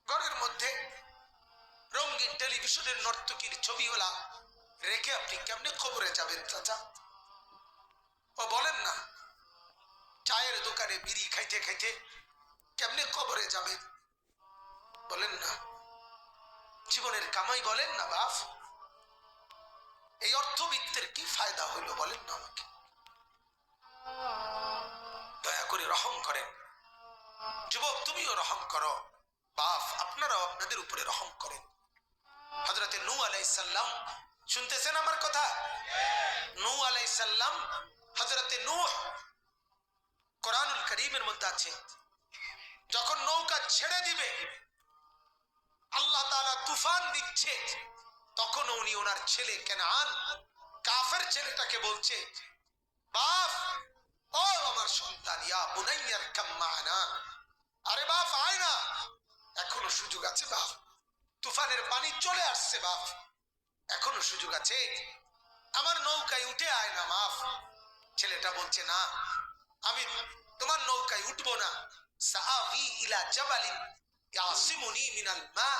ঘরের মধ্যে রঙিন টেলিভিশনের নর্তকীর ছবিওয়ালা রেখে আপনি কেমনে খবরে যাবেন চাচা? ও বলেন না, চায়ের দোকানে বিড়ি খাইতে খাইতে কেমনে খবরে যাবেন? বলেন না, জীবনের কামাই বলেন না বাপ, এই অর্থবিত্তের কি ফায়দা হইল বলেন না আমাকে? দয়া করে রহম করেন। যুবক তুমিও রহম করো, বাপ আপনারাও আপনাদের উপরে রহম করেন। হযরতে নূহ আলাইহিস সালাম, শুনতেছেন আমার কথা? নূহ আলাইহিস সালাম, হযরতে নূহ, কোরআনুল কারীমের মধ্যে আছে, যখন নৌকা ছেড়ে দিবে আল্লাহ তাআলা তুফান দিচ্ছে, তখন উনি ওনার ছেলে কেনান কাফের ছেলেটাকে বলছে, বাপ ও আমার সন্তান, ইয়া বুনাইয়ার কাম মা'না, আরে বাপ আয় না, এখনো সুযোগ আছে বাপ, তুফানের পানি চলে আসছে বাপ, এখনো সুযোগ আছে, আমার নৌকায় উঠে আয় না বাপ। ছেলেটা বলছে, না আমি তোমার নৌকায় উঠবো না, সাআবি ইলা জাবালিন ইয়াসিমুনি মিনাল মা,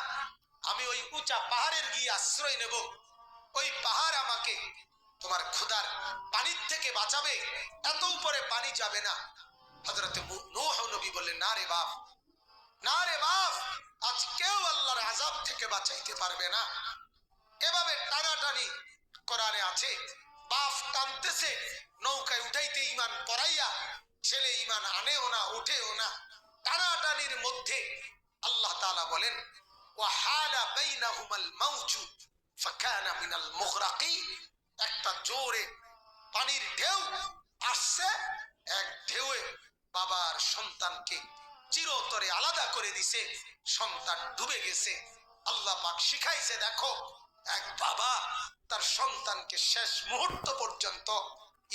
আমি ওই উঁচা পাহাড়ের গিয়ে আশ্রয় নেব, ওই পাহাড় আমাকে তোমার ক্ষুধার পানির থেকে বাঁচাবে, এত উপরে পানি যাবে না। হযরতে নূহ নবী বললেন, না রে বাপ, না রে বাপ, আজ কেউ আল্লাহর আযাব থেকে বাঁচাইতে পারবে না। এভাবে টানাটানি কোরআনে আছে, বাপ টানতেছে নৌকায় উঠাইতে ঈমান পড়াইয়া, ছেলে ঈমান আনেও না উঠেও না, টানাটানির মধ্যে আল্লাহ তাআলা বলেন, ওয়া হালা বাইনাহুমাল মাওজু ফাকানা মিনাল মুগরাকিন, একটা জোরে পানির ঢেউ আসছে, এক ঢেউয়ে বাবার সন্তানকে চিরতরে আলাদা করে দিছে, সন্তান ডুবে গেছে। আল্লাহ পাক শিখাইছে, দেখো এক বাবা তার সন্তানকে শেষ মুহূর্ত পর্যন্ত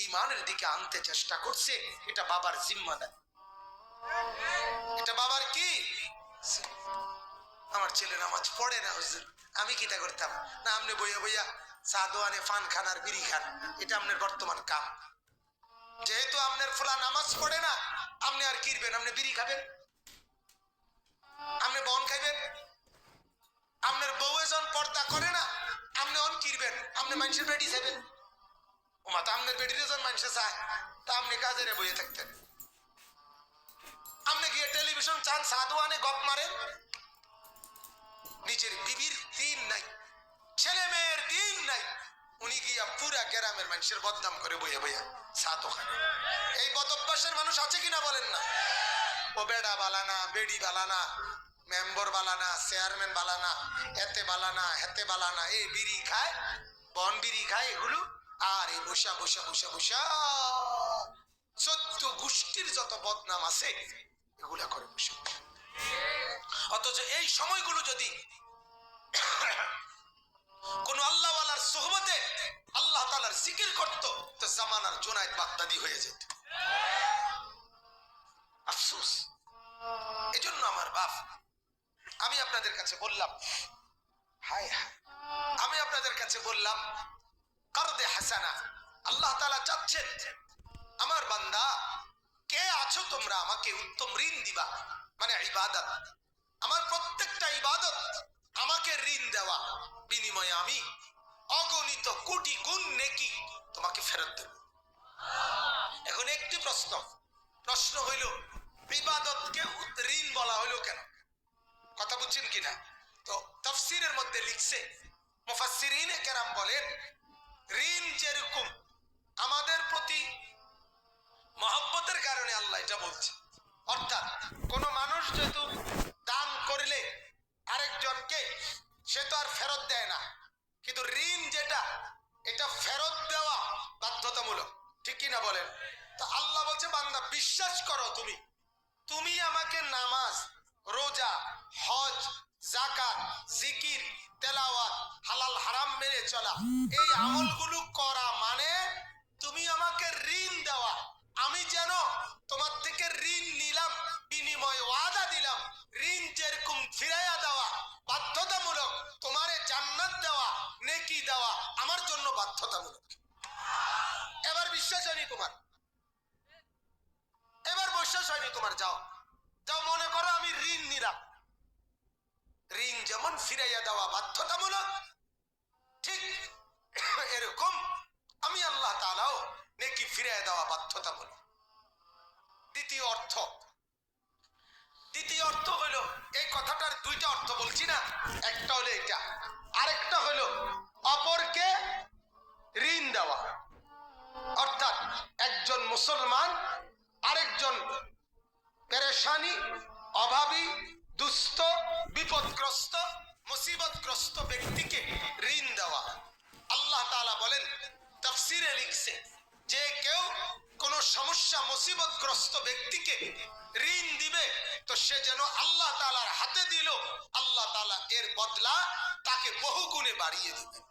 ঈমানের দিকে আনতে চেষ্টা করছে, এটা বাবার জিম্মাদারি, এটা বাবার কি? আমার ছেলে নামাজ পড়ে না হুজুর, আমি কিটা করতাম? না আপনি বইয়া বইয়া চা দোয়ানে পান খান আর বিড়ি খান, এটা আপনার বর্তমান কাম। যেহেতু আপনার ফুলা নামাজ পড়ে না, আপনি আর কিরবেন? আপনি বিড়ি খাবেন, আপনি বন খাইবেন, আপনার বউ যখন পর্দা করে না, আপনি অন কিরবেন, আপনি মানুষের বেটি চাইবেন। ও মা, তো আপনার বেটির যখন মানুষে চায়, তা আপনি কাজের বইয়ে থাকতেন। আপনি গিয়ে টেলিভিশন চান, সাদওয়ানে গপ মারেন, নিজের বিবির দিন নাই, ছেলে মেয়ের দিন নাই, উনি গিয়া পুরা গ্রামের মানুষের বদনাম করে বইয়া বইয়া সাতো খান। এই বদভ্যাসের মানুষ আছে কিনা বলেন না? ও বেড়া বালানা, বেড়ি বালানা, মেম্বার বালানা, চেয়ারম্যান বালানা, এতে বালানা, হেতে বালানা, এই বিড়ি খায়, বন বিড়ি খায় এগুলো, আর এই বসা বসা বসা বসা 14 গোষ্ঠীর যত বদনাম আছে এগুলা করে বসে। অথচ এই সময়গুলো যদি কোন আল্লাহওয়ালার সোহবতে আল্লাহ তাআলার জিকির করত, তো জামানার জুনায়েদ বাগদাদি হয়ে যেত। আফসোস। এজন্য আমার বাপ, আমি আপনাদের কাছে বললাম, হায় হায়, আমি আপনাদের কাছে বললাম, কারদে হাসানা, আল্লাহ তাআলা চাচ্ছেন আমার বান্দা কে আছো তোমরা, আমাকে উত্তম ঋণ দিবা, মানে ইবাদত, আমার প্রত্যেকটা ইবাদত আমাকে ঋণ দেওয়া, বিনিময়ে আমি অগণিত কোটি গুণ নেকি তোমাকে ফেরত দেব। এখন একটি প্রশ্ন হইল, ইবাদতকে ঋণ বলা হইল কেন? কথা বুঝছেন কিনা? তো তাফসীরের মধ্যে লিখছে, মুফাসসিরিনে কেরাম বলেন, ঋণ যেরকম আমাদের প্রতি মহব্বতের কারণে আল্লাহ এটা বলছে, অর্থাৎ কোন মানুষ যেহেতু দান করলে আরেকজনকে, সে তো আর ফেরত দেয় না, কিন্তু ঋণ যেটা, এটা ফেরত দেওয়া বাধ্যতামূলক, ঠিক কিনা বলেন? তো আল্লাহ বলছে, বান্দা বিশ্বাস করো, তুমি আমাকে নামাজ, রোজা, হজ, যাকাত, জিকির, তেলাওয়াত, হালাল হারাম মেনে চলা, এই আমলগুলো করা মানে তুমি আমাকে ঋণ দেওয়া। আমি যেন তোমার থেকে ঋণ নিলাম, বিনিময় ওয়াদা দিলাম, ঋণ যেরকম ফিরাইয়া দেওয়া বাধ্যতামূলক, তোমারে জান্নাত দেওয়া, নেকি দেওয়া আমার জন্য বাধ্যতামূলক। এবার বিশ্বাস হয়নি তোমার, এবার বিশ্বাস হয়নি তোমার, যাও যাও মনে করো আমি ঋণ নিলাম, ঋণ যেমন ফিরাইয়া দেওয়া বাধ্যতামূলক, ঠিক এরকম আমি আল্লাহ তাআলাও নেকি ফিরাইয়া দেওয়া বাধ্যতামূলক। দ্বিতীয় অর্থ হলো, এই কথাটার দুইটা অর্থ বলছি না, একটা হলো এটা, আরেকটা হলো অপরকে ঋণ দেওয়া। অর্থাৎ একজন মুসলমান আরেকজন পেরেশানি, অভাবী, দুস্থ, বিপদগ্রস্ত, মুসিবতগ্রস্ত ব্যক্তিকে ঋণ দেওয়া। আল্লাহ তাআলা বলেন, তাফসীরে লিখছে যে কেউ কোন সমস্যা মুসিবতগ্রস্ত ব্যক্তিকে ঋণ দিবে তো সে যেন আল্লাহ তাআলার হাতে দিল, আল্লাহ তাআলা এর বদলা তাকে বহুগুণে বাড়িয়ে দিবেন।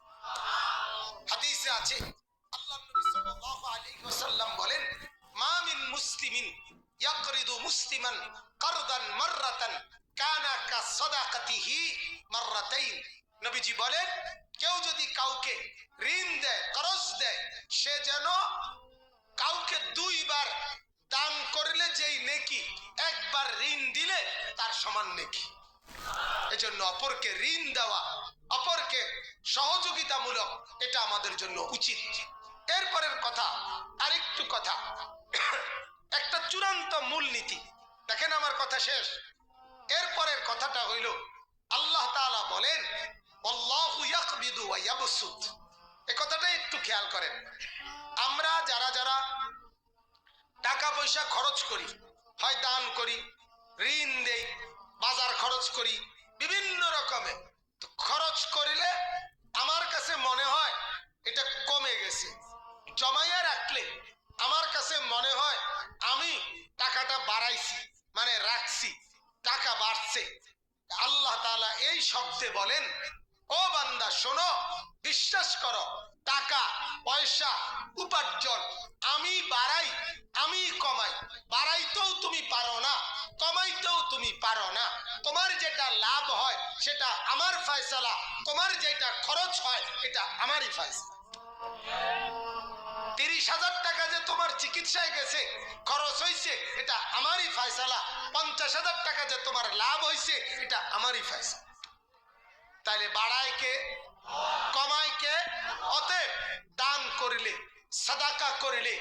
হাদিসে আছে, আল্লাহ নবী সাল্লাল্লাহু আলাইহি ওয়াসাল্লাম বলেন, মা মিন মুসলিমিন ইয়াকরিদু মুসলিমান কারদান মাররাতান কানা কাসাদাকাতিহি মাররাতাইন। নবীজি বলেন, কেউ যদি কাউকে ঋণ দেয়, করজ দেয়, সে যেন কাউকে দুইবার দান করলে যেই নেকি, একবার ঋণ দিলে তার সমান নেকি। এজন্য অপরকে ঋণ দেওয়া, অপরকে সহযোগিতামূলক, এটা আমাদের জন্য উচিত। এরপরের কথা, আরেকটু কথা, একটা চূড়ান্ত মূলনীতি দেখেন, আমার কথা শেষ। এরপরের কথাটা হইল, আল্লাহ তাআলা বলেন, আল্লাহু ইয়াকবিদু ওয়া ইয়াবসুত। এই কথাটা একটু খেয়াল করেন। আমরা যারা যারা টাকা পয়সা খরচ করি, হয় দান করি, ঋণ দেই, বাজার খরচ করি, বিভিন্ন রকমের খরচ করিলে আমার কাছে মনে হয় এটা কমে গেছে। জমাইয়া রাখলে আমার কাছে মনে হয় আমি টাকাটা বাড়াইছি, মানে রাখছি, টাকা বাড়ছে। আল্লাহ তাআলা এই শব্দে বলেন, ও বান্দা শোনো, বিশ্বাস করো, টাকা পয়সা উপার্জন আমি বাড়াই, আমি কমাই। বাড়াইতেও তুমি পারো না, কমাইতেও তুমি পারো না। তোমার যেটা লাভ হয় সেটা আমার ফয়সালা, তোমার যেটা খরচ হয় এটা আমারই ফয়সালা। 30,000 টাকা যে তোমার চিকিৎসায় গেছে, খরচ হয়েছে, এটা আমারই ফয়সালা। 50,000 টাকা যে তোমার লাভ হয়েছে, এটা আমারই ফয়সালা। তাইলে বাড়ায় কে, কমায় কে? অতএব দান করিলে, সাদাকা করিলে,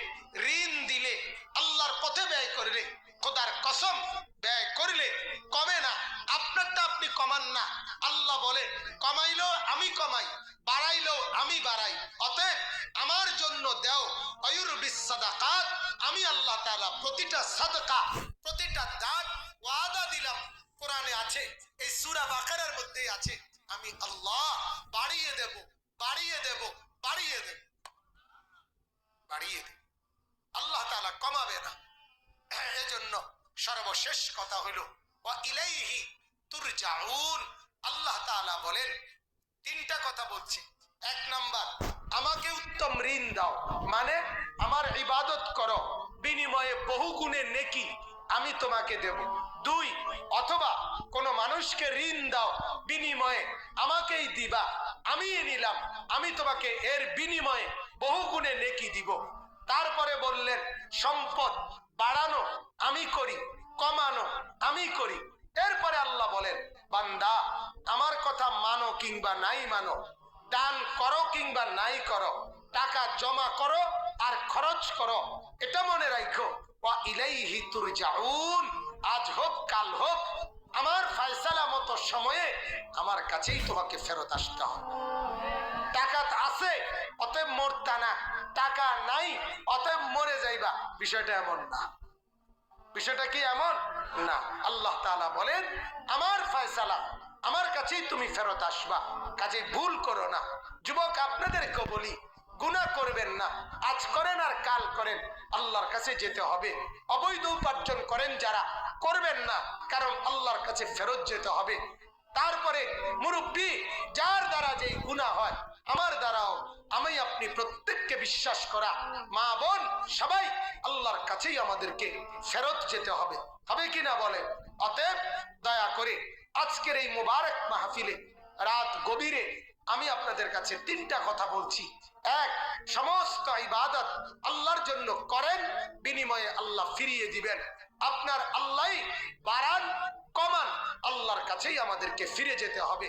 ঋণ দিলে, আল্লাহর পথে ব্যয় করিলে, খোদার কসম ব্যয় করিলে কমে না। আপনারটা আপনি কমান না, আল্লাহ বলে কমাইলো আমি কমাই, বাড়াইলো আমি বাড়াই। অতএব আমার জন্য দেও আয়ুরবিস সাদাকাত। আমি আল্লাহ তাআলা প্রতিটা সাদকা, প্রতিটা দান ওয়াদা দিলাম। কোরআনে আছে, এই সূরা বাকারার মধ্যেই আছে, আমি আল্লাহ বাড়িয়ে দেব, বাড়িয়ে দেব, বাড়িয়ে দেব, বাড়িয়ে দেব। আল্লাহ তাআলা কমাবে না। এজন্য সর্বশেষ কথা হলো, ওয়া ইলাইহি তুরজাউন। আল্লাহ তাআলা বলেন, তিনটা কথা বলছে। এক নাম্বার, আমাকে উত্তম ঋণ দাও, মানে আমার ইবাদত করো, বিনিময়ে বহুগুণে নেকি আমি তোমাকে দেব। দুই, অথবা কোন মানুষকে ঋণ দাও, বিনিময়ে আমাকেই দিবা, আমি নিলাম, আমি তোমাকে এর বিনিময়ে বহুগুণে নেকি দিব। তারপরে বললেন, সম্পদ বাড়ানো আমি করি, কমানো আমি করি। এরপরে আল্লাহ বলেন, বান্দা আমার কথা মানো কিংবা নাই মানো, দান করো কিংবা নাই করো, টাকা জমা করো আর খরচ করো, এটা মনে রাখো, ওয়া ইলাইহি তুরজাউন। আজ হোক কাল হোক, আমার ফয়সালা মতো সময়ে আমার কাছেই তোমাকে ফেরত আসতে হবে। টাকা আছে অতএব মরতা না, টাকা নাই অতএব মরে যাইবা, বিষয়টা এমন না। বিষয়টা কি এমন না। আল্লাহ তাআলা বলেন, আমার ফয়সালা, আমার কাছেই তুমি ফেরত আসবা, কাজে ভুল করো না। যুবক আপনাদেরকে বলি, গুনাহ করবেন না, আজ করেন আর কাল করেন, আল্লাহর কাছে যেতে হবে। অবৈধ উপার্জন করেন যারা, করবেন না, কারণ আল্লাহর কাছে ফেরত যেতে হবে। তারপরে মুরব্বী, যার দ্বারা যেই গুনাহ হয়, আমার দ্বারাও, আমি আপনি প্রত্যেককে বিশ্বাস করা মা বোন সবাই আল্লাহর কাছেই আমাদেরকে ফেরত যেতে হবে, হবে কিনা বলেন? অতএব দয়া করে আজকের এই মুবারক মাহফিলে রাত গভীরে আমি আপনাদের কাছে তিনটা কথা বলছি। এক, সমস্ত ইবাদত আল্লাহর জন্য করেন, বিনিময়ে আল্লাহ ফিরিয়ে দিবেন। আপনার আল্লাহ বাড়া কাছেই আমাদেরকে ফিরে যেতে হবে।